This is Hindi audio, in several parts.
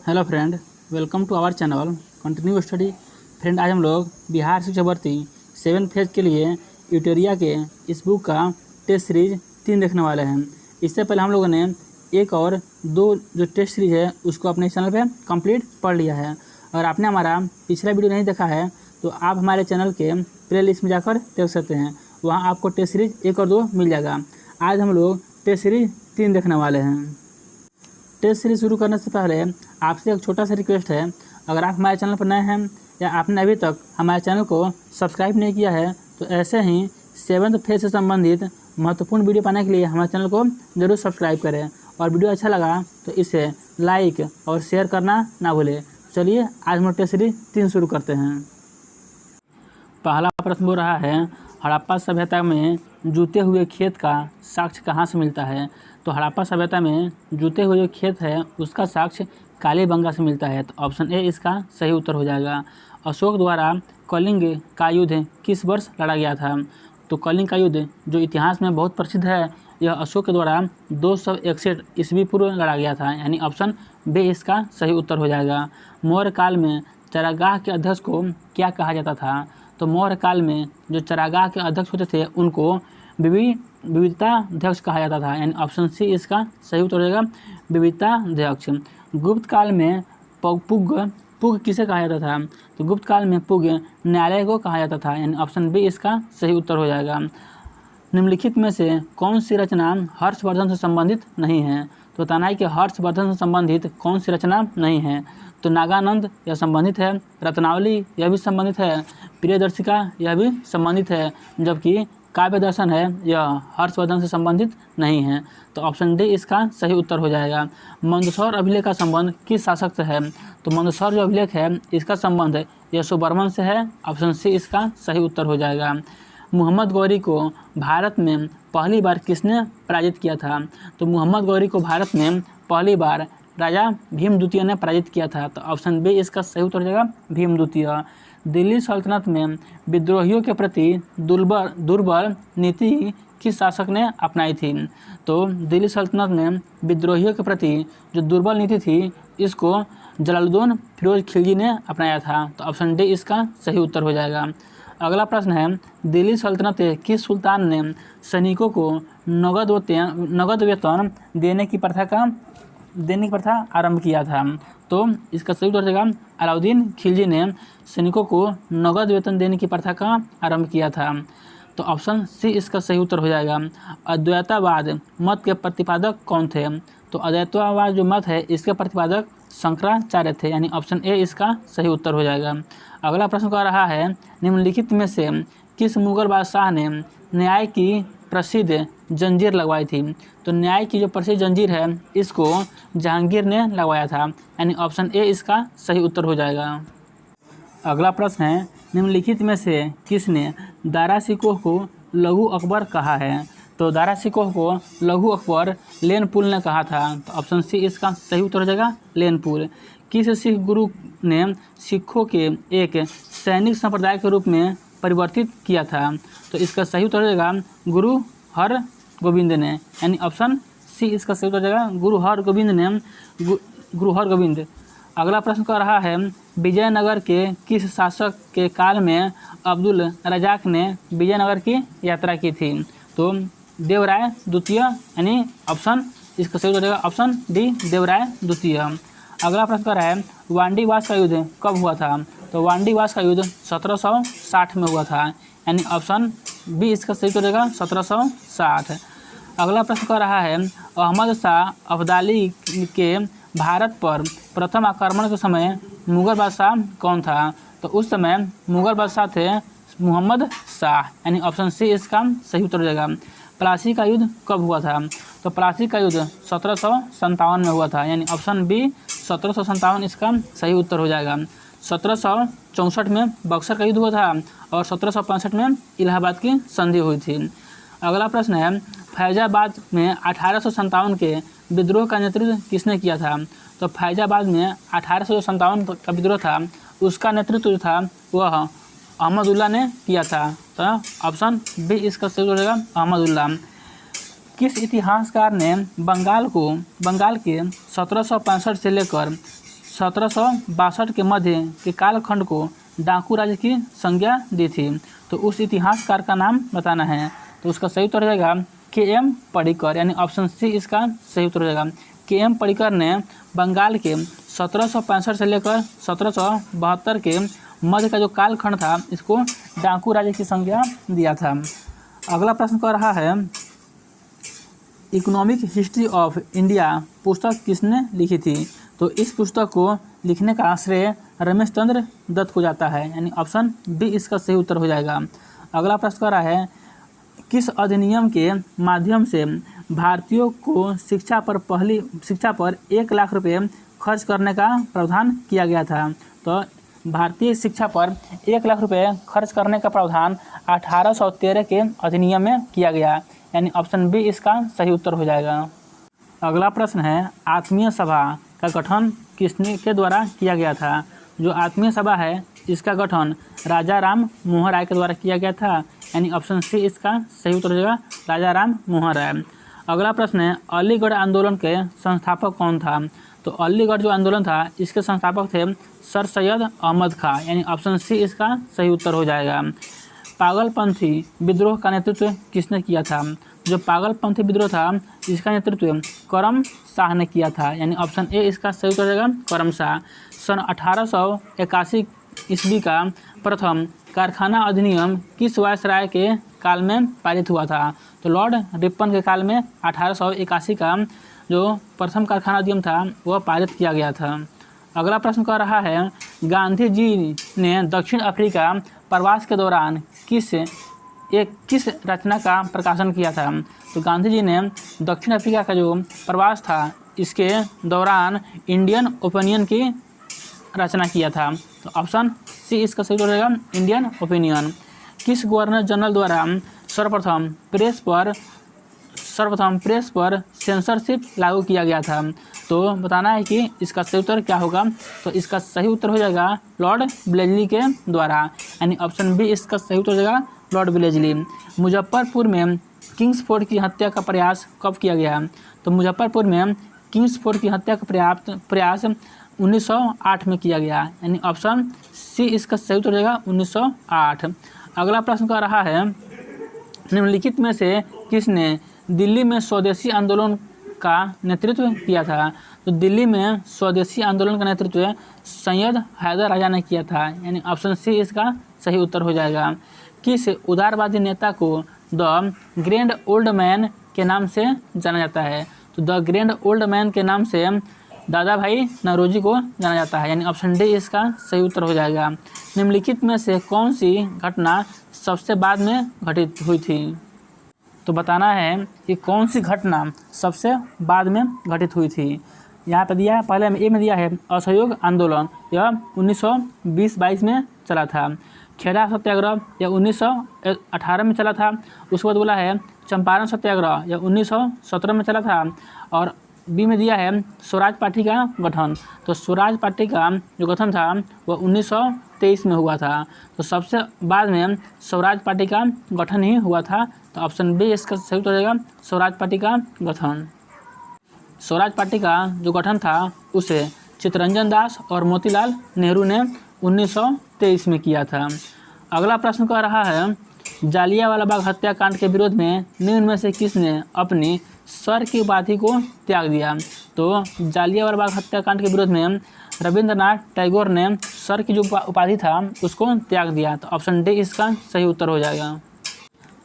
Hello friend, welcome to our channel continue study. Friend, आज हम लोग बिहार शिक्षा भर्ती 7 फेज के लिए यूटेरिया के इस बुक का टेस्ट सीरीज 3 देखने वाले हैं। इससे पहले हम लोगों ने 1 और 2 जो टेस्ट सीरीज है उसको अपने चैनल पे कंप्लीट पढ़ लिया है। अगर आपने हमारा पिछला वीडियो नहीं देखा है तो आप हमारे चैनल के प्ले लिस्ट में जाकर देख सकते हैं, वहाँ आपको टेस्ट सीरीज 1 और 2 मिल जाएगा। आज हम लोग टेस्ट सीरीज 3 देखने वाले हैं। टेस्ट सीरीज शुरू करने से पहले आपसे एक छोटा सा रिक्वेस्ट है, अगर आप हमारे चैनल पर नए हैं या आपने अभी तक हमारे चैनल को सब्सक्राइब नहीं किया है तो ऐसे ही 7th फेज से संबंधित महत्वपूर्ण वीडियो पाने के लिए हमारे चैनल को जरूर सब्सक्राइब करें और वीडियो अच्छा लगा तो इसे लाइक और शेयर करना ना भूलें। चलिए आज हम टेस्ट सीरीज 3 शुरू करते हैं। पहला प्रश्न हो रहा है, हड़प्पा सभ्यता में जूते हुए खेत का साक्ष्य कहाँ से मिलता है? तो हड़प्पा सभ्यता में जूते हुए जो खेत है उसका साक्ष्य कालीबंगा से मिलता है। तो ऑप्शन ए इसका सही उत्तर हो जाएगा। अशोक द्वारा कलिंग का युद्ध किस वर्ष लड़ा गया था? तो कलिंग का युद्ध जो इतिहास में बहुत प्रसिद्ध है, यह अशोक के द्वारा 261 ईस्वी पूर्व लड़ा गया था, यानी ऑप्शन बी इसका सही उत्तर हो जाएगा। मौर्य काल में चरागाह के अध्यक्ष को क्या कहा जाता था? तो मौर्य काल में जो चरागाह के अध्यक्ष होते थे उनको विविधताध्यक्ष कहा जाता था, यानी ऑप्शन सी इसका सही उत्तर हो जाएगा, विविधताध्यक्ष। गुप्त काल में पुग किसे कहा जाता था? तो गुप्त काल में पुग न्यायालय को कहा जाता था, यानी ऑप्शन बी इसका सही उत्तर हो जाएगा। निम्नलिखित में से कौन सी रचना हर्षवर्धन से संबंधित नहीं है? तो बताना है कि हर्षवर्धन से संबंधित कौन सी रचना नहीं है। तो नागानंद यह संबंधित है, रत्नावली यह भी संबंधित है, प्रियदर्शिका यह भी संबंधित है, जबकि काव्य दर्शन है यह हर्षवर्धन से संबंधित नहीं है। तो ऑप्शन डी इसका सही उत्तर हो जाएगा। मंदसौर अभिलेख का संबंध किस शासक से है? तो मंदसौर जो अभिलेख है इसका संबंध यशोवर्मन से है, ऑप्शन सी इसका सही उत्तर हो जाएगा। मोहम्मद गौरी को भारत में पहली बार किसने पराजित किया था? तो मोहम्मद गौरी को भारत में पहली बार राजा भीम द्वितीय ने पराजित किया था, तो ऑप्शन बी इसका सही उत्तर हो जाएगा, भीम द्वितीय। दिल्ली सल्तनत में विद्रोहियों के प्रति दुर्बल नीति किस शासक ने अपनाई थी? तो दिल्ली सल्तनत में विद्रोहियों के प्रति जो दुर्बल नीति थी इसको जलालुद्दीन फिरोज खिलजी ने अपनाया था, तो ऑप्शन डी इसका सही उत्तर हो जाएगा। अगला प्रश्न है, दिल्ली सल्तनत के किस सुल्तान ने सैनिकों को नगद वेतन देने की प्रथा आरंभ किया था? तो इसका सही उत्तर हो जाएगा, अलाउद्दीन खिलजी ने सैनिकों को नगद वेतन देने की प्रथा का आरंभ किया था, तो ऑप्शन सी इसका सही उत्तर हो जाएगा। अद्वैतवाद मत के प्रतिपादक कौन थे? तो अद्वैतवाद जो मत है इसके प्रतिपादक शंकराचार्य थे, यानी ऑप्शन ए इसका सही उत्तर हो जाएगा। अगला प्रश्न कह रहा है, निम्नलिखित में से किस मुगल बादशाह ने न्याय की प्रसिद्ध जंजीर लगवाई थी? तो न्याय की जो प्रसिद्ध जंजीर है इसको जहांगीर ने लगवाया था, यानी ऑप्शन ए इसका सही उत्तर हो जाएगा। अगला प्रश्न है, निम्नलिखित में से किसने दारा शिकोह को लघु अकबर कहा है? तो दारा शिकोह को लघु अकबर लेनपुल ने कहा था, तो ऑप्शन सी इसका सही उत्तर हो जाएगा, लेनपुल। किस सिख गुरु ने सिखों के एक सैनिक संप्रदाय के रूप में परिवर्तित किया था? तो इसका सही उत्तर हो जाएगा, गुरु हरगोविंद ने, यानी ऑप्शन सी इसका सही उत्तर हो जाएगा, गुरु हरगोविंद। अगला प्रश्न कर रहा है, विजयनगर के किस शासक के काल में अब्दुल रजाक ने विजयनगर की यात्रा की थी? तो देवराय द्वितीय, यानी ऑप्शन इसका सही उत्तर हो जाएगा, ऑप्शन डी देवराय द्वितीय। अगला प्रश्न कर रहा है, वांडीवास का युद्ध कब हुआ था? तो वांडीवास का युद्ध 1760 में हुआ था, यानी ऑप्शन बी इसका सही उत्तर हो जाएगा, 1760। अगला प्रश्न कर रहा है, अहमद शाह अब्दाली के भारत पर प्रथम आक्रमण के समय मुगल बादशाह कौन था? तो उस समय मुगल बादशाह थे मोहम्मद शाह, यानी ऑप्शन सी इसका सही उत्तर हो जाएगा। प्लासी का युद्ध कब हुआ था? तो प्लासी का युद्ध 1757 में हुआ था, यानी ऑप्शन बी 1757 इसका सही उत्तर हो जाएगा। 1764 में बक्सर का युद्ध हुआ था और 1765 में इलाहाबाद की संधि हुई थी। अगला प्रश्न है, फैजाबाद में 1857 के विद्रोह का नेतृत्व किसने किया था? तो फैजाबाद में 1857 का विद्रोह था उसका नेतृत्व जो था वह अहमदुल्ला ने किया था, तो ऑप्शन बी इसका सही हो जाएगा, अहमदुल्ला। किस इतिहासकार ने बंगाल के 1765 से लेकर 1762 के मध्य के कालखंड को डाकू राज्य की संज्ञा दी थी। तो उस इतिहासकार का नाम बताना है। तो उसका सही उत्तर हो जाएगा के.एम. पडिक्कर, यानी ऑप्शन सी इसका सही उत्तर हो जाएगा। के.एम. पडिक्कर ने बंगाल के 1765 से लेकर 1772 के मध्य का जो कालखंड था इसको डाकू राज्य की संज्ञा दिया था। अगला प्रश्न कर रहा है, इकोनॉमिक हिस्ट्री ऑफ इंडिया पुस्तक किसने लिखी थी? तो इस पुस्तक को लिखने का श्रेय रमेश चंद्र दत्त को जाता है, यानी ऑप्शन बी इसका सही उत्तर हो जाएगा। अगला प्रश्न कर रहा है, किस अधिनियम के माध्यम से भारतीयों को शिक्षा पर 1 लाख रुपए खर्च करने का प्रावधान किया गया था? तो भारतीय शिक्षा पर 1 लाख रुपए खर्च करने का प्रावधान 1813 के अधिनियम में किया गया, यानी ऑप्शन बी इसका सही उत्तर हो जाएगा। अगला प्रश्न है, आत्मीय सभा का गठन के द्वारा किया गया था? जो आत्मीय सभा है इसका गठन राजा राम मोहन राय के द्वारा किया गया था, यानी ऑप्शन सी इसका सही उत्तर हो जाएगा, राजा राम मोहन राय। अगला प्रश्न है, अलीगढ़ आंदोलन के संस्थापक कौन था? तो अलीगढ़ जो आंदोलन था इसके संस्थापक थे सर सैयद अहमद खां, यानी ऑप्शन सी इसका सही उत्तर हो जाएगा। पागलपंथी विद्रोह का नेतृत्व किसने किया था? जो पागलपंथी विद्रोह था इसका नेतृत्व करम शाह ने किया था, यानी ऑप्शन ए इसका सही उत्तर हो जाएगा, करम शाह। सन 1881 ईस्वी का प्रथम कारखाना अधिनियम किस वायसराय के काल में पारित हुआ था? तो लॉर्ड रिपन के काल में 1881 का जो प्रथम कारखाना अधिनियम था वह पारित किया गया था। अगला प्रश्न कर रहा है, गांधी जी ने दक्षिण अफ्रीका प्रवास के दौरान किस रचना का प्रकाशन किया था? तो गांधी जी ने दक्षिण अफ्रीका का जो प्रवास था इसके दौरान इंडियन ओपिनियन की रचना किया था। तो ऑप्शन सी इसका सही उत्तर हो जाएगा, इंडियन ओपिनियन। किस गवर्नर जनरल द्वारा सर्वप्रथम प्रेस पर सेंसरशिप लागू किया गया था? तो बताना है कि इसका सही उत्तर क्या होगा। तो इसका सही उत्तर हो जाएगा लॉर्ड ब्लेजली के द्वारा, यानी ऑप्शन बी इसका सही उत्तर हो जाएगा, लॉर्ड ब्लेजली। मुजफ्फरपुर में किंग्सफोर्ड की हत्या का प्रयास कब किया गया? तो मुजफ्फरपुर में किंग्सफोर्ड की हत्या का प्रयास 1908 में किया गया, यानी ऑप्शन सी इसका सही उत्तर हो जाएगा, 1908। अगला प्रश्न कर रहा है, निम्नलिखित में से किसने दिल्ली में स्वदेशी आंदोलन का नेतृत्व किया था? तो दिल्ली में स्वदेशी आंदोलन का नेतृत्व सैयद हैदर राजा ने किया था, यानी ऑप्शन सी इसका सही उत्तर हो जाएगा। किस उदारवादी नेता को द ग्रैंड ओल्ड मैन के नाम से जाना जाता है? तो द ग्रैंड ओल्ड मैन के नाम से दादा भाई नौरोजी को जाना जाता है, यानी ऑप्शन डी इसका सही उत्तर हो जाएगा। निम्नलिखित में से कौन सी घटना सबसे बाद में घटित हुई थी? तो बताना है कि कौन सी घटना सबसे बाद में घटित हुई थी। यहाँ पर दिया है, पहले ए में दिया है असहयोग आंदोलन, यह 1920-22 में चला था। खेड़ा सत्याग्रह यह 1918 में चला था। उसके बाद बोला है चंपारण सत्याग्रह यह 1917 में चला था। और बी में दिया है स्वराज पार्टी का गठन, तो स्वराज पार्टी का जो गठन था वह 1923 में हुआ था। तो सबसे बाद में स्वराज पार्टी का गठन ही हुआ था, तो ऑप्शन बी इसका सही उत्तर हो जाएगा, स्वराज पार्टी का गठन। स्वराज पार्टी का जो गठन था उसे चित्तरंजन दास और मोतीलाल नेहरू ने 1923 में किया था। अगला प्रश्न कर रहा है, जालियांवाला बाग हत्याकांड के विरोध में निम्न में से किसने अपनी सर की उपाधि को त्याग दिया? तो जालियांवाला बाग हत्याकांड के विरोध में रविंद्रनाथ टैगोर ने सर की जो उपाधि था उसको त्याग दिया, तो ऑप्शन डी इसका सही उत्तर हो जाएगा।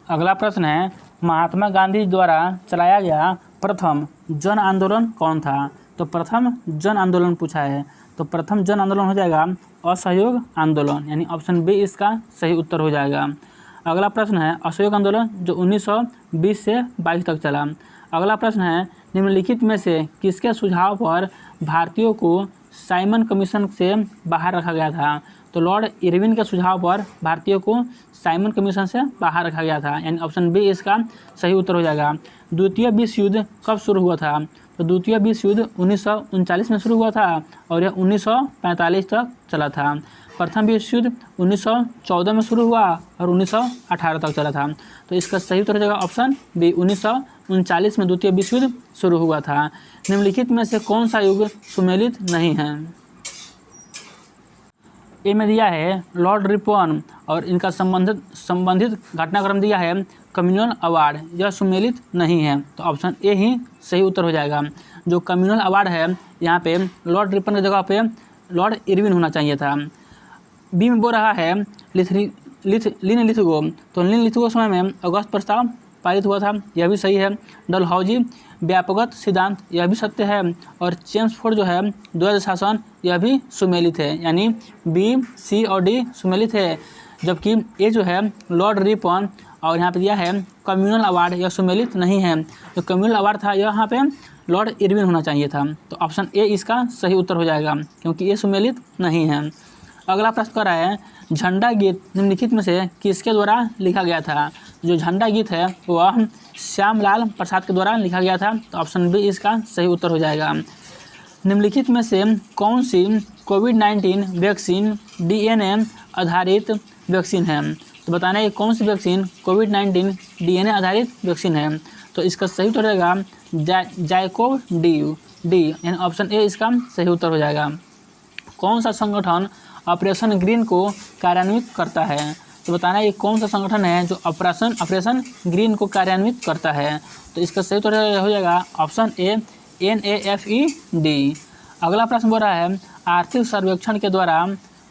अगला प्रश्न है, महात्मा गांधी द्वारा चलाया गया प्रथम जन आंदोलन कौन था? तो प्रथम जन आंदोलन पूछा है, तो प्रथम जन आंदोलन हो जाएगा असहयोग आंदोलन, यानी ऑप्शन बी इसका सही उत्तर हो जाएगा। अगला प्रश्न है, असहयोग आंदोलन जो 1920 से 22 तक चला। अगला प्रश्न है, निम्नलिखित में से किसके सुझाव पर भारतीयों को साइमन कमीशन से बाहर रखा गया था? तो लॉर्ड इरविन के सुझाव पर भारतीयों को साइमन कमीशन से बाहर रखा गया था, यानी ऑप्शन बी इसका सही उत्तर हो जाएगा। द्वितीय विश्व युद्ध कब शुरू हुआ था? तो द्वितीय विश्व युद्ध 1939 में शुरू हुआ था और यह 1945 तक चला था। प्रथम विश्व युद्ध 1914 में शुरू हुआ और 1918 तक चला था, तो इसका सही उत्तर हो जाएगा ऑप्शन बी, 1939 में द्वितीय विश्व युद्ध शुरू हुआ था। निम्नलिखित में से कौन सा युग सुमेलित नहीं है? ए में दिया है लॉर्ड रिपन और इनका संबंधित घटनाक्रम दिया है कम्युनल अवार्ड, यह सुमेलित नहीं है, तो ऑप्शन ए ही सही उत्तर हो जाएगा। जो कम्युनल अवार्ड है यहाँ पे लॉर्ड रिपन की जगह पे लॉर्ड इरविन होना चाहिए था। बी में बोल रहा है लिन लिथगो, तो लिन लिथगो समय में अगस्त प्रस्ताव पारित हुआ था, यह भी सही है। डलहौजी व्यापकगत सिद्धांत, यह भी सत्य है। और चेम्सफोर्ड जो है द्वैध शासन, यह भी सुमेलित है, यानी बी, सी और डी सुमेलित है। जबकि ये जो है लॉर्ड रिपन और यहाँ पे दिया है कम्युनल अवार्ड, यह सुमेलित नहीं है। जो कम्युनल अवार्ड था यहाँ पे लॉर्ड इरविन होना चाहिए था, तो ऑप्शन ए इसका सही उत्तर हो जाएगा, क्योंकि ये सुमेलित नहीं है। अगला प्रश्न कर रहा है झंडा गीत निम्नलिखित में से किसके द्वारा लिखा गया था। जो झंडा गीत है वह श्यामलाल प्रसाद के द्वारा लिखा गया था, तो ऑप्शन बी इसका सही उत्तर हो जाएगा। निम्नलिखित में से कौन सी कोविड-19 वैक्सीन डीएनए आधारित वैक्सीन है, तो बताना है कौन सी वैक्सीन कोविड-19 डीएनए आधारित वैक्सीन है, तो इसका सही उत्तर रहेगा जाइकोव डी, यानी ऑप्शन ए इसका सही उत्तर हो जाएगा। कौन सा संगठन ऑपरेशन ग्रीन को कार्यान्वित करता है, तो बताना ये कौन सा संगठन है जो ऑपरेशन ग्रीन को कार्यान्वित करता है, तो इसका सही उत्तर हो जाएगा ऑप्शन ए NAFED। अगला प्रश्न बोल रहा है आर्थिक सर्वेक्षण के द्वारा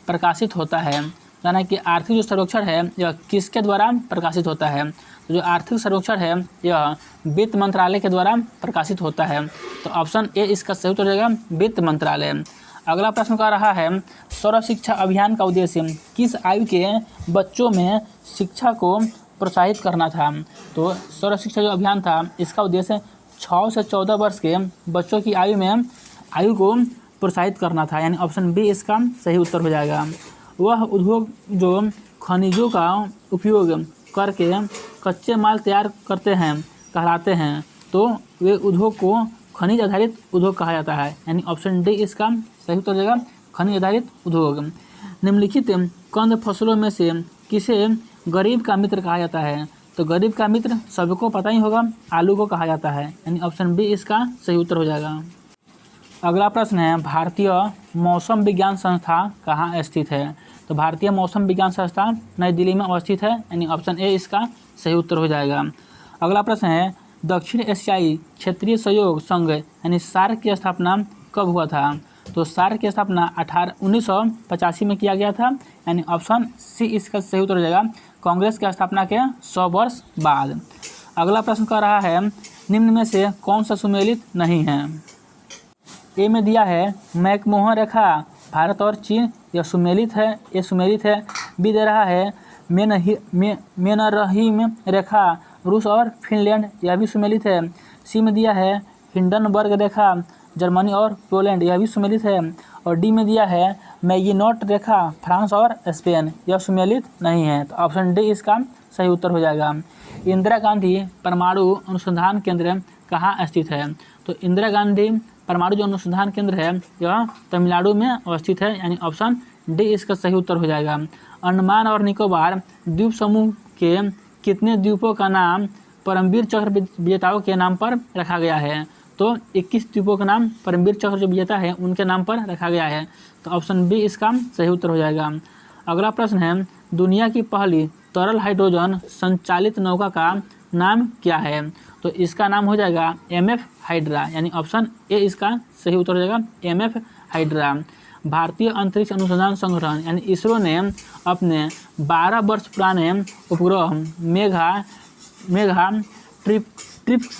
प्रकाशित होता है, बताना कि आर्थिक जो सर्वेक्षण है यह किसके द्वारा प्रकाशित होता है। तो जो आर्थिक सर्वेक्षण है यह वित्त मंत्रालय के द्वारा प्रकाशित होता है, तो ऑप्शन ए इसका सही उत्तर हो जाएगा वित्त मंत्रालय। अगला प्रश्न कर रहा है सर्व शिक्षा अभियान का उद्देश्य किस आयु के बच्चों में शिक्षा को प्रोत्साहित करना था। तो सर्व शिक्षा जो अभियान था इसका उद्देश्य 6 से 14 वर्ष के बच्चों की आयु को प्रोत्साहित करना था, यानी ऑप्शन बी इसका सही उत्तर हो जाएगा। वह उद्योग जो खनिजों का उपयोग करके कच्चे माल तैयार करते हैं कहलाते हैं, तो वे उद्योग को खनिज आधारित उद्योग कहा जाता है, यानी ऑप्शन डी इसका सही उत्तर हो जाएगा खनिज आधारित उद्योग। निम्नलिखित कंद फसलों में से किसे गरीब का मित्र कहा जाता है, तो गरीब का मित्र सबको पता ही होगा आलू को कहा जाता है, यानी ऑप्शन बी इसका सही उत्तर हो जाएगा। अगला प्रश्न है भारतीय मौसम विज्ञान संस्था कहाँ स्थित है, तो भारतीय मौसम विज्ञान संस्था नई दिल्ली में अवस्थित है, यानी ऑप्शन ए इसका सही उत्तर हो जाएगा। अगला प्रश्न है दक्षिण एशियाई क्षेत्रीय सहयोग संघ यानी सार्क की स्थापना कब हुआ था, तो सार्क की स्थापना 1985 में किया गया था, यानी ऑप्शन सी इसका सही उत्तर हो जाएगा कांग्रेस की स्थापना के 100 वर्ष बाद। अगला प्रश्न कर रहा है निम्न में से कौन सा सुमेलित नहीं है। ए में दिया है मैकमोहन रेखा भारत और चीन, यह सुमेलित है। बी दे रहा है मेनरहीम रेखा रूस और फिनलैंड, यह भी सुमेलित है। सी में दिया है हिंडनबर्ग रेखा जर्मनी और पोलैंड, यह भी सुमेलित है। और डी में दिया है मैगिनोट रेखा फ्रांस और स्पेन, यह सुमेलित नहीं है, तो ऑप्शन डी इसका सही उत्तर हो जाएगा। इंदिरा गांधी परमाणु अनुसंधान केंद्र कहाँ स्थित है, तो इंदिरा गांधी परमाणु जो अनुसंधान केंद्र है यह तमिलनाडु में अवस्थित है, यानी ऑप्शन डी इसका सही उत्तर हो जाएगा। अंडमान और निकोबार द्वीप समूह के कितने द्वीपों का नाम परमवीर चक्र विजेताओं के नाम पर रखा गया है, तो 21 द्वीपों का नाम परमवीर चक्र जो विजेता है उनके नाम पर रखा गया है, तो ऑप्शन बी इसका सही उत्तर हो जाएगा। अगला प्रश्न है दुनिया की पहली तरल हाइड्रोजन संचालित नौका का नाम क्या है, तो इसका नाम हो जाएगा MF हाइड्रा, यानी ऑप्शन ए इसका सही उत्तर हो जाएगा MF हाइड्रा। भारतीय अंतरिक्ष अनुसंधान संगठन यानी इसरो ने अपने 12 वर्ष पुराने उपग्रह मेघा ट्रिप्स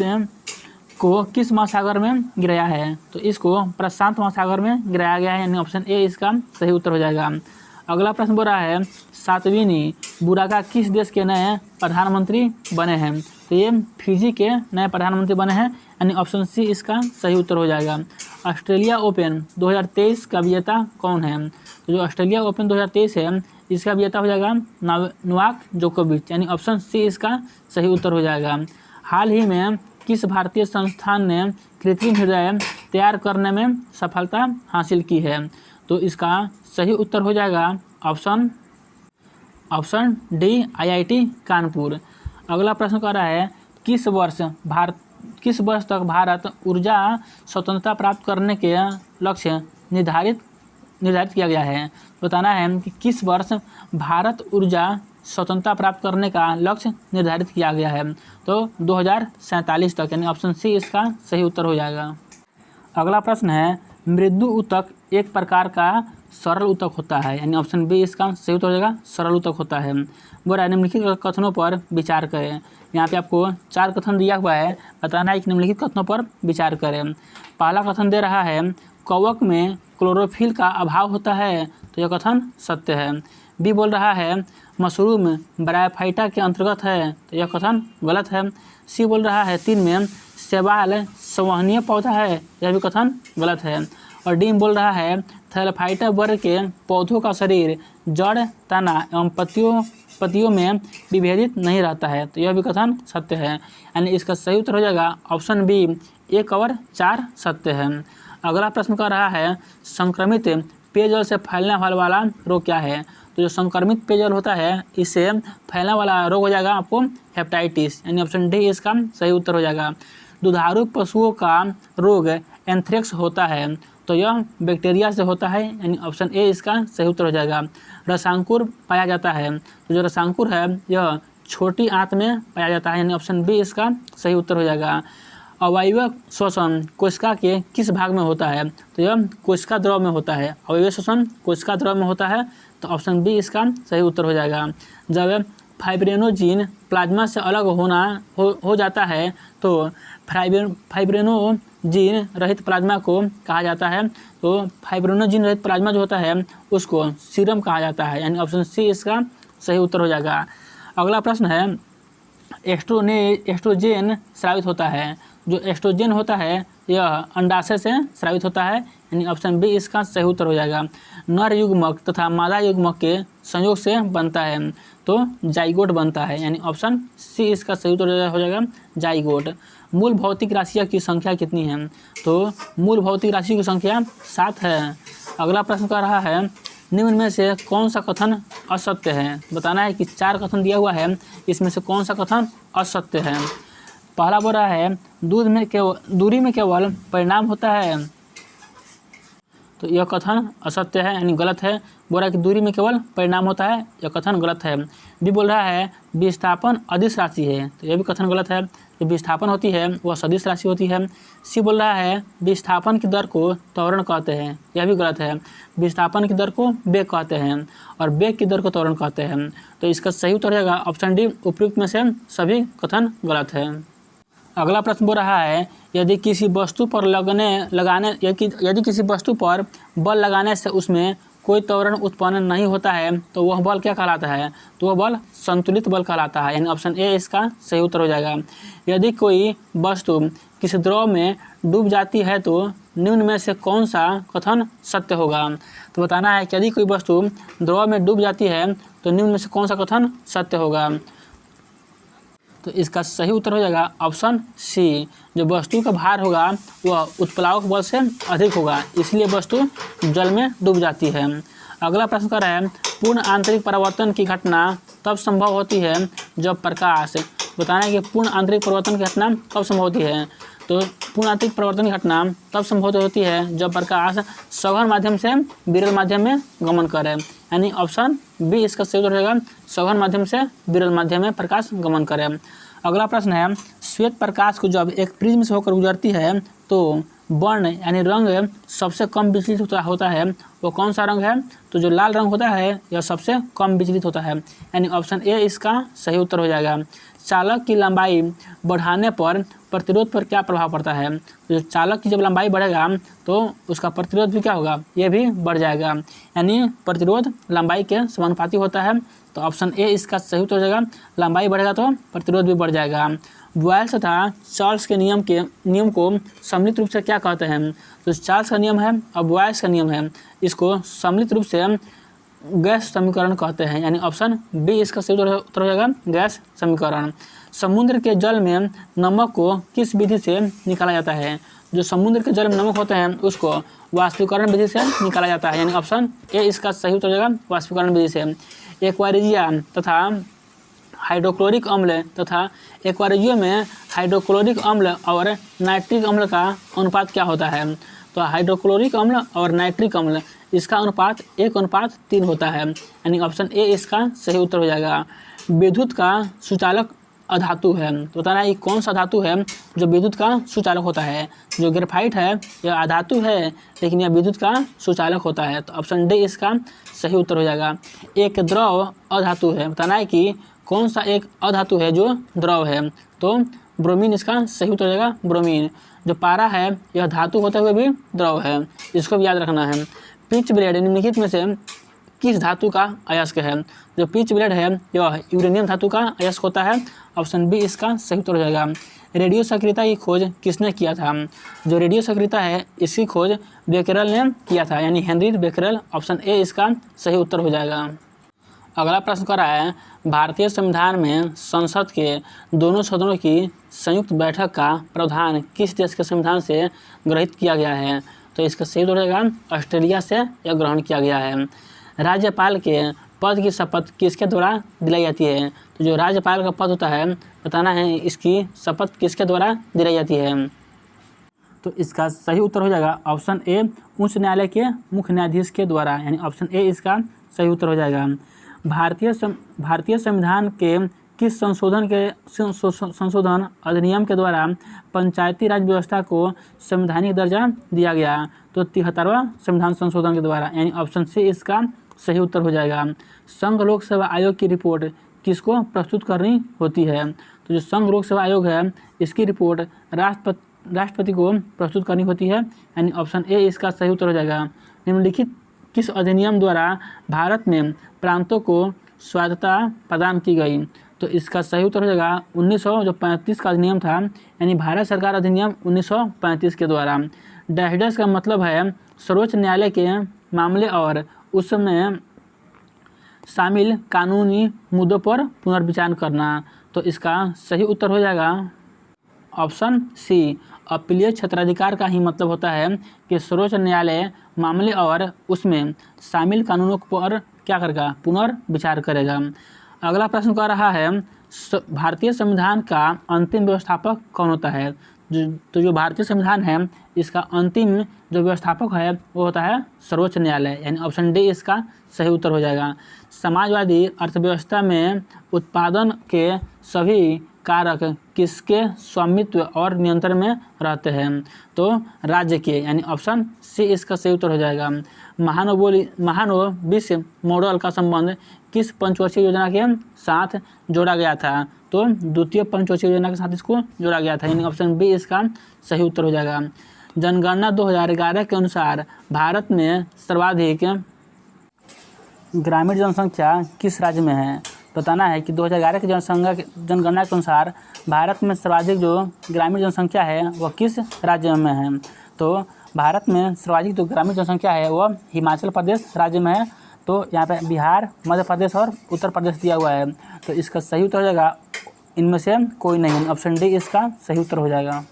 को किस महासागर में गिराया है, तो इसको प्रशांत महासागर में गिराया गया है, यानी ऑप्शन ए इसका सही उत्तर हो जाएगा। अगला प्रश्न बोल रहा है सातवीनी बुराका किस देश के नए प्रधानमंत्री बने हैं, तो ये फिजी के नए प्रधानमंत्री बने हैं, यानी ऑप्शन सी इसका सही उत्तर हो जाएगा। ऑस्ट्रेलिया ओपन 2023 का विजेता कौन है, तो जो ऑस्ट्रेलिया ओपन 2023 है इसका विजेता हो जाएगा नोवाक जोकोविच, यानी ऑप्शन सी इसका सही उत्तर हो जाएगा। हाल ही में किस भारतीय संस्थान ने कृत्रिम हृदय तैयार करने में सफलता हासिल की है, तो इसका सही उत्तर हो जाएगा ऑप्शन डी IIT कानपुर। अगला प्रश्न कर रहा है किस वर्ष तक भारत ऊर्जा स्वतंत्रता प्राप्त करने के लक्ष्य निर्धारित निर्धारित किया गया है? बताना है कि किस वर्ष भारत ऊर्जा स्वतंत्रता प्राप्त करने का लक्ष्य निर्धारित किया गया है? तो 2047 तक, यानी ऑप्शन सी इसका सही उत्तर हो जाएगा। अगला प्रश्न है, मृदु ऊतक एक प्रकार का सरल ऊतक होता है, यानी ऑप्शन बी इसका सही उत्तर हो जाएगा, सरल ऊतक होता है। बोला निम्नलिखित कथनों पर विचार करें। यहाँ पे आपको 4 कथन दिया हुआ है, बताना है कि निम्नलिखित कथनों पर विचार करें। पहला कथन दे रहा है कवक में क्लोरोफिल का अभाव होता है, तो यह कथन सत्य है। बी बोल रहा है मशरूम ब्रायोफाइटा के अंतर्गत है, तो यह कथन गलत है। सी बोल रहा है 3 में शैवाल संवहनीय पौधा है, यह भी कथन गलत है। और डी बोल रहा है थैलेफाइटा वर्ग के पौधों का शरीर जड़, तना एवं पत्तियों में विभेदित नहीं रहता है, तो यह भी कथन सत्य है। यानी इसका सही उत्तर हो जाएगा ऑप्शन बी 1 और 4 सत्य है। अगला प्रश्न कर रहा है संक्रमित पेयजल से फैलने वाला रोग क्या है? तो जो संक्रमित पेयजल होता है इससे फैलने वाला रोग हो जाएगा आपको हेपेटाइटिस, यानी ऑप्शन डी इसका सही उत्तर हो जाएगा। दुधारू पशुओं का रोग एंथ्रेक्स होता है, तो यह बैक्टीरिया से होता है, यानी ऑप्शन ए इसका सही उत्तर हो जाएगा। रसांकुर पाया जाता है, तो जो रसांकुर है यह छोटी आंत में पाया जाता है, यानी ऑप्शन बी इसका सही उत्तर हो जाएगा। अवयव श्वसन कोशिका के किस भाग में होता है? तो यह कोशिका द्रव में होता है। अवयव श्वसन कोशिका द्रव में होता है, तो ऑप्शन बी इसका सही उत्तर हो जाएगा। जब फाइब्रिनोजिन प्लाज्मा से अलग हो जाता है तो फाइब्रिनोजिन रहित प्लाज्मा को कहा जाता है, तो फाइब्रिनोजिन रहित प्लाज्मा जो होता है उसको सीरम कहा जाता है, यानी ऑप्शन सी इसका सही उत्तर हो जाएगा। अगला प्रश्न है एस्ट्रोजेन स्रावित होता है। जो एस्ट्रोजेन होता है यह अंडाशय से स्रावित होता है, यानी ऑप्शन बी इसका सही उत्तर हो जाएगा। नर युग्मक तथा मादा युग्मक के संयोग से बनता है, तो जाइगोट बनता है, यानी ऑप्शन सी इसका सही उत्तर हो जाएगा जाइगोट। मूल भौतिक राशियों की संख्या कितनी है? तो मूल भौतिक राशियों की संख्या 7 है। अगला प्रश्न कर रहा है निम्न में से कौन सा कथन असत्य है? बताना है कि 4 कथन दिया हुआ है, इसमें से कौन सा कथन असत्य है। पहला बोल रहा है दूरी में केवल परिणाम होता है, तो यह कथन असत्य है, यानी गलत है। बोल रहा है कि दूरी में केवल परिणाम होता है, यह कथन गलत है। बी बोल रहा है विस्थापन अदिश राशि है, तो यह भी कथन गलत है। जो विस्थापन होती है वह सदिश राशि होती है। सी बोल रहा है विस्थापन की दर को त्वरण कहते हैं, यह भी गलत है। विस्थापन की दर को वेग कहते हैं और वेग की दर को त्वरण कहते हैं, तो इसका सही उत्तर रहेगा ऑप्शन डी। उपयुक्त में से सभी कथन गलत है। अगला प्रश्न बोल रहा है यदि किसी वस्तु पर यदि किसी वस्तु पर बल लगाने से उसमें कोई त्वरण उत्पन्न नहीं होता है तो वह बल क्या कहलाता है? तो वह बल संतुलित बल कहलाता है, यानी ऑप्शन ए इसका सही उत्तर हो जाएगा। यदि कोई वस्तु किसी द्रव में डूब जाती है तो निम्न में से कौन सा कथन सत्य होगा? तो बताना है कि यदि कोई वस्तु द्रव में डूब जाती है तो निम्न में से कौन सा कथन सत्य होगा? तो इसका सही उत्तर हो जाएगा ऑप्शन सी। जो वस्तु का भार होगा वह उत्प्लावक बल से अधिक होगा, इसलिए वस्तु जल में डूब जाती है। अगला प्रश्न कर रहा है पूर्ण आंतरिक परिवर्तन की घटना तब संभव होती है जब प्रकाश, बताना है कि पूर्ण आंतरिक परिवर्तन की घटना कब संभव होती है? तो पूर्ण आंतरिक परिवर्तन की घटना तब संभव होती है जब प्रकाश सघन माध्यम से विरल माध्यम में गमन करे, यानी ऑप्शन बी इसका सही उत्तर रहेगा। सघन माध्यम से विरल माध्यम में प्रकाश गमन करे। अगला प्रश्न है श्वेत प्रकाश को जब एक प्रिज्म से होकर गुजरती है तो वर्ण यानी रंग सबसे कम विचलित होता है, वो कौन सा रंग है? तो जो लाल रंग होता है यह सबसे कम विचलित होता है, यानी ऑप्शन ए इसका सही उत्तर हो जाएगा। चालक की लंबाई बढ़ाने पर प्रतिरोध पर क्या प्रभाव पड़ता है? तो चालक की जब लंबाई बढ़ेगा तो उसका प्रतिरोध भी क्या होगा? ये भी बढ़ जाएगा, यानी प्रतिरोध लंबाई के समानुपाती होता है, तो ऑप्शन ए इसका सही उत्तर हो जाएगा। लंबाई बढ़ेगा तो प्रतिरोध भी बढ़ जाएगा। बॉयल्स तथा चार्ल्स के नियम को सम्मिलित रूप से क्या कहते हैं? तो चार्ल्स का नियम है और बॉयल्स का नियम है, इसको सम्मिलित रूप से गैस समीकरण कहते हैं, यानी ऑप्शन बी इसका सही उत्तर हो जाएगा गैस समीकरण। समुद्र के जल में नमक को किस विधि से निकाला जाता है? जो समुद्र के जल में नमक होते हैं उसको वाष्पीकरण विधि से निकाला जाता है, यानी ऑप्शन ए इसका सही उत्तर हो जाएगा वाष्पीकरण विधि से। एक्वारिजिया तथा हाइड्रोक्लोरिक अम्ल तथा एक्वारिजियो में हाइड्रोक्लोरिक अम्ल और नाइट्रिक अम्ल का अनुपात क्या होता है? तो हाइड्रोक्लोरिक अम्ल और नाइट्रिक अम्ल इसका अनुपात 1:3 होता है, यानी ऑप्शन ए इसका सही उत्तर हो जाएगा। विद्युत का सुचालक अधातु है, तो बताना ये कौन सा धातु है जो विद्युत का सुचालक होता है। जो ग्रेफाइट है यह अधातु है, लेकिन यह विद्युत का सुचालक होता है, तो ऑप्शन डी इसका सही उत्तर हो जाएगा। एक द्रव अधातु है, बताना है कि कौन सा एक अधातु है जो द्रव है, तो ब्रोमीन इसका सही उत्तर हो जाएगा। ब्रोमीन। जो पारा है यह धातु होते हुए भी द्रव है, इसको भी याद रखना है। पिच ब्लेड निम्नलिखित में से किस धातु का अयस्क है। जो पिच ब्लेड है यह यूरेनियम धातु का अयस्क होता है, ऑप्शन बी इसका सही उत्तर हो जाएगा। रेडियो सक्रियता की खोज किसने किया था। जो रेडियो सक्रियता है इसकी खोज बेकरेल ने किया था, यानी हेनरी बेकरेल, ऑप्शन ए इसका सही उत्तर हो जाएगा। अगला प्रश्न कर रहा है, भारतीय संविधान में संसद के दोनों सदनों की संयुक्त बैठक का प्रावधान किस देश के संविधान से ग्रहित किया गया है, तो इसका सही उत्तर हो जाएगा ऑस्ट्रेलिया से यह ग्रहण किया गया है। राज्यपाल के पद की शपथ किसके द्वारा दिलाई जाती है, तो जो राज्यपाल का पद होता है बताना है इसकी शपथ किसके द्वारा दिलाई जाती है, तो इसका सही उत्तर हो जाएगा ऑप्शन ए उच्च न्यायालय के मुख्य न्यायाधीश के द्वारा, यानी ऑप्शन ए इसका सही उत्तर हो जाएगा। भारतीय संविधान के किस संशोधन अधिनियम के द्वारा पंचायती राज व्यवस्था को संवैधानिक दर्जा दिया गया, तो 73वां संविधान संशोधन के द्वारा, यानी ऑप्शन सी इसका सही उत्तर हो जाएगा। संघ लोक सेवा आयोग की रिपोर्ट किसको प्रस्तुत करनी होती है, तो जो संघ लोक सेवा आयोग है इसकी रिपोर्ट राष्ट्रपति को प्रस्तुत करनी होती है, यानी ऑप्शन ए इसका सही उत्तर हो जाएगा। निम्नलिखित किस अधिनियम द्वारा भारत में प्रांतों को स्वायत्तता प्रदान की गई, तो इसका सही उत्तर हो जाएगा 1935 का अधिनियम था, यानी भारत सरकार अधिनियम 1935 के द्वारा। डैश का मतलब है सर्वोच्च न्यायालय के मामले और उसमें शामिल कानूनी मुद्दों पर पुनर्विचार करना, तो इसका सही उत्तर हो जाएगा ऑप्शन सी। अपीलीय क्षेत्राधिकार का ही मतलब होता है कि सर्वोच्च न्यायालय मामले और उसमें शामिल कानूनों पर क्या करेगा, पुनर्विचार करेगा। अगला प्रश्न कर रहा है, भारतीय संविधान का अंतिम व्यवस्थापक कौन होता है। तो जो भारतीय संविधान है इसका अंतिम जो व्यवस्थापक है वो होता है सर्वोच्च न्यायालय, यानी ऑप्शन डी इसका सही उत्तर हो जाएगा। समाजवादी अर्थव्यवस्था में उत्पादन के सभी कारक किसके स्वामित्व और नियंत्रण में रहते हैं, तो राज्य के, यानी ऑप्शन सी इसका सही उत्तर हो जाएगा। महानवो विश्व मॉडल का संबंध किस पंचवर्षीय योजना के साथ जोड़ा गया था, तो द्वितीय पंचवर्षीय योजना के साथ इसको जोड़ा गया था, यानी ऑप्शन बी इसका सही उत्तर हो जाएगा। जनगणना 2011 के अनुसार भारत में सर्वाधिक ग्रामीण जनसंख्या किस राज्य में है। बताना है कि 2011 की जनगणना के अनुसार भारत में सर्वाधिक जो ग्रामीण जनसंख्या है वह किस राज्य में है, तो भारत में सर्वाधिक जो ग्रामीण जनसंख्या है वह हिमाचल प्रदेश राज्य में है, तो यहाँ पे बिहार, मध्य प्रदेश और उत्तर प्रदेश दिया हुआ है, तो इसका सही उत्तर हो जाएगा इनमें से कोई नहीं, ऑप्शन डी इसका सही उत्तर हो जाएगा।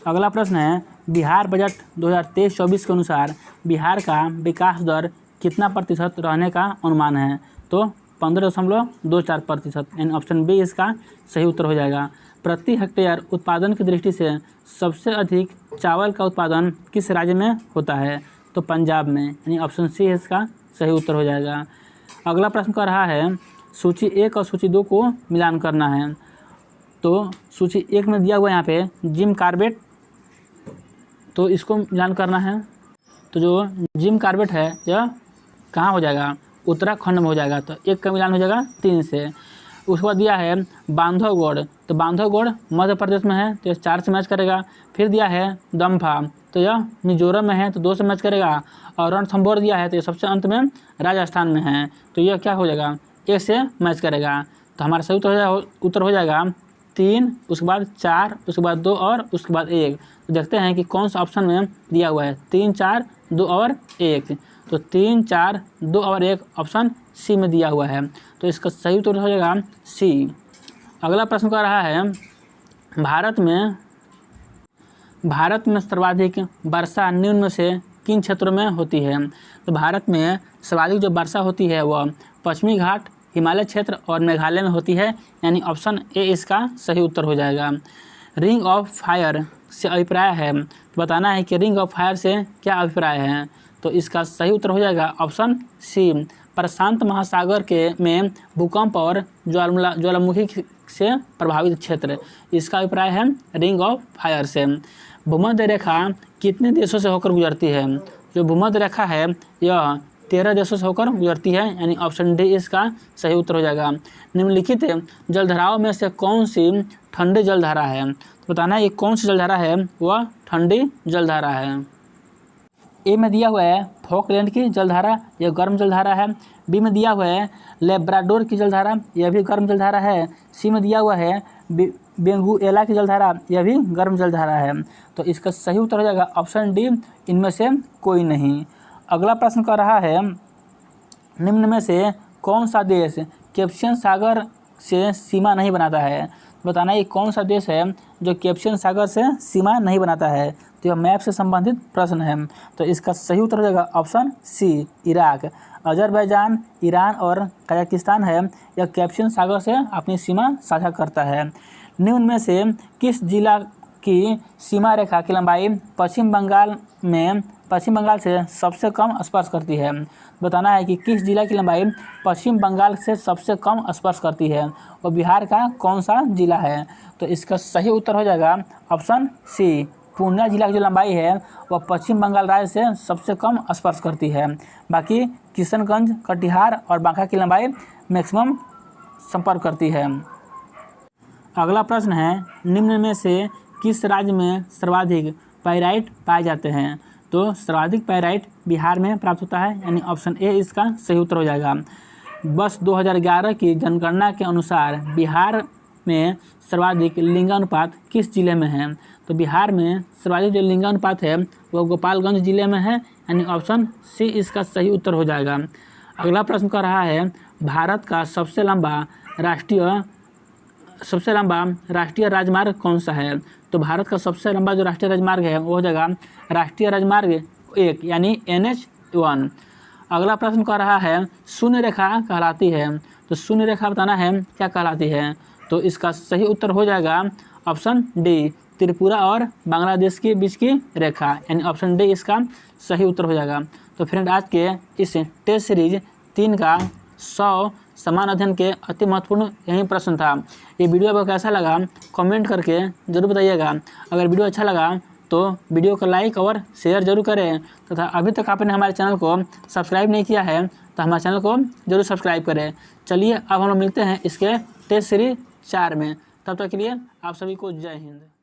अगला प्रश्न है, बिहार बजट 2023-24 के अनुसार बिहार का विकास दर कितना प्रतिशत रहने का अनुमान है, तो 15.24%, यानी ऑप्शन बी इसका सही उत्तर हो जाएगा। प्रति हेक्टेयर उत्पादन की दृष्टि से सबसे अधिक चावल का उत्पादन किस राज्य में होता है, तो पंजाब में, यानी ऑप्शन सी इसका सही उत्तर हो जाएगा। अगला प्रश्न कर रहा है, सूची 1 और सूची 2 को मिलान करना है, तो सूची 1 में दिया हुआ यहाँ पे जिम कार्बेट, तो इसको मिलान करना है, तो जो जिम कार्बेट है यह कहाँ हो जाएगा, उत्तराखंड में हो जाएगा, तो 1 का मिलान हो जाएगा 3 से। उसके बाद दिया है बांधवगढ़, तो बांधवगढ़ मध्य प्रदेश में है तो यह 4 से मैच करेगा। फिर दिया है दम्फा, तो यह मिजोरम में है तो 2 से मैच करेगा। और रणथंभौर दिया है तो ये सबसे अंत में राजस्थान में है, तो यह क्या हो जाएगा, 1 से मैच करेगा। तो हमारा सही उत्तर हो जाएगा 3, उसके बाद 4, उसके बाद 2 और उसके बाद 1। तो देखते हैं कि कौन सा ऑप्शन में दिया हुआ है, 3, 4, 2 और 1, तो 3, 4, 2 और 1 ऑप्शन सी में दिया हुआ है, तो इसका सही उत्तर हो जाएगा सी। अगला प्रश्न कर रहा है, भारत में सर्वाधिक वर्षा निम्न में से किन क्षेत्रों में होती है। तो भारत में सर्वाधिक जो वर्षा होती है वह पश्चिमी घाट, हिमालय क्षेत्र और मेघालय में होती है, यानी ऑप्शन ए इसका सही उत्तर हो जाएगा। रिंग ऑफ फायर से अभिप्राय है, तो बताना है कि रिंग ऑफ फायर से क्या अभिप्राय है। तो इसका सही उत्तर हो जाएगा ऑप्शन सी, प्रशांत महासागर के में भूकंप और ज्वालामुखी से प्रभावित क्षेत्र, इसका अभिप्राय है रिंग ऑफ फायर से। भूमध्य रेखा कितने देशों से होकर गुजरती है? जो भूमध्य रेखा है यह 13 देशों से होकर गुजरती है, यानी ऑप्शन डी इसका सही उत्तर हो जाएगा। निम्नलिखित जलधाराओं में से कौन सी ठंडी जलधारा है? तो बताना है ये कौन सी जलधारा है, वह ठंडी जलधारा है। ए में दिया हुआ है फॉकलैंड की जलधारा, यह गर्म जलधारा है। बी में दिया हुआ है लेब्राडोर की जलधारा, यह भी गर्म जलधारा है। सी में दिया हुआ है बेंगुएला की जलधारा, यह भी गर्म जलधारा है। तो इसका सही उत्तर हो जाएगा ऑप्शन डी, इनमें से कोई नहीं। अगला प्रश्न कर रहा है, निम्न में से कौन सा देश कैस्पियन सागर से सीमा नहीं बनाता है? बताना ये कौन सा देश है जो कैस्पियन सागर से सीमा नहीं बनाता है। तो यह मैप से संबंधित प्रश्न है, तो इसका सही उत्तर हो जाएगा option C, Iraq. Azerbaijan, Iran और कजाकिस्तान है, यह कैस्पियन सागर से अपनी सीमा साझा करता है। निम्न में से किस जिला की सीमा रेखा की लंबाई पश्चिम बंगाल से सबसे कम स्पर्श करती है? बताना है कि किस जिला की लंबाई पश्चिम बंगाल से सबसे कम स्पर्श करती है, और बिहार का कौन सा जिला है? तो इसका सही उत्तर हो जाएगा ऑप्शन सी, पूर्णिया जिला की जो लंबाई है वह पश्चिम बंगाल राज्य से सबसे कम स्पर्श करती है। बाकी किशनगंज, कटिहार और बांका की लंबाई मैक्सिमम संपर्क करती है। अगला प्रश्न है, निम्न में से किस राज्य में सर्वाधिक पाइराइट पाए जाते हैं? तो सर्वाधिक पाइराइट बिहार में प्राप्त होता है, यानी ऑप्शन ए इसका सही उत्तर हो जाएगा। वर्ष 2011 की जनगणना के अनुसार बिहार में सर्वाधिक लिंगानुपात किस जिले में है? तो बिहार में सर्वाधिक जो लिंगानुपात है वो गोपालगंज जिले में है, यानी ऑप्शन सी इसका सही उत्तर हो जाएगा। अगला प्रश्न कर रहा है, भारत का सबसे लंबा राष्ट्रीय राजमार्ग कौन सा है? तो भारत का सबसे लंबा जो राष्ट्रीय राजमार्ग है वो हो जाएगा राष्ट्रीय राजमार्ग 1, यानी NH1। अगला प्रश्न कर रहा है, शून्य रेखा कहलाती है, तो शून्य रेखा बताना है क्या कहलाती है? तो इसका सही उत्तर हो जाएगा ऑप्शन डी, त्रिपुरा और बांग्लादेश के बीच की रेखा, यानी ऑप्शन डी इसका सही उत्तर हो जाएगा। तो फ्रेंड, आज के इस टेस्ट सीरीज 3 का 100 समान अध्ययन के अति महत्वपूर्ण यही प्रश्न था। ये वीडियो आपको कैसा लगा कमेंट करके जरूर बताइएगा। अगर वीडियो अच्छा लगा तो वीडियो को लाइक और शेयर जरूर करें, तथा अभी तक आपने हमारे चैनल को सब्सक्राइब नहीं किया है तो हमारे चैनल को जरूर सब्सक्राइब करें। चलिए अब हम लोग मिलते हैं इसके टेस्ट सीरीज 4 में, तब तक के लिए आप सभी को जय हिंद।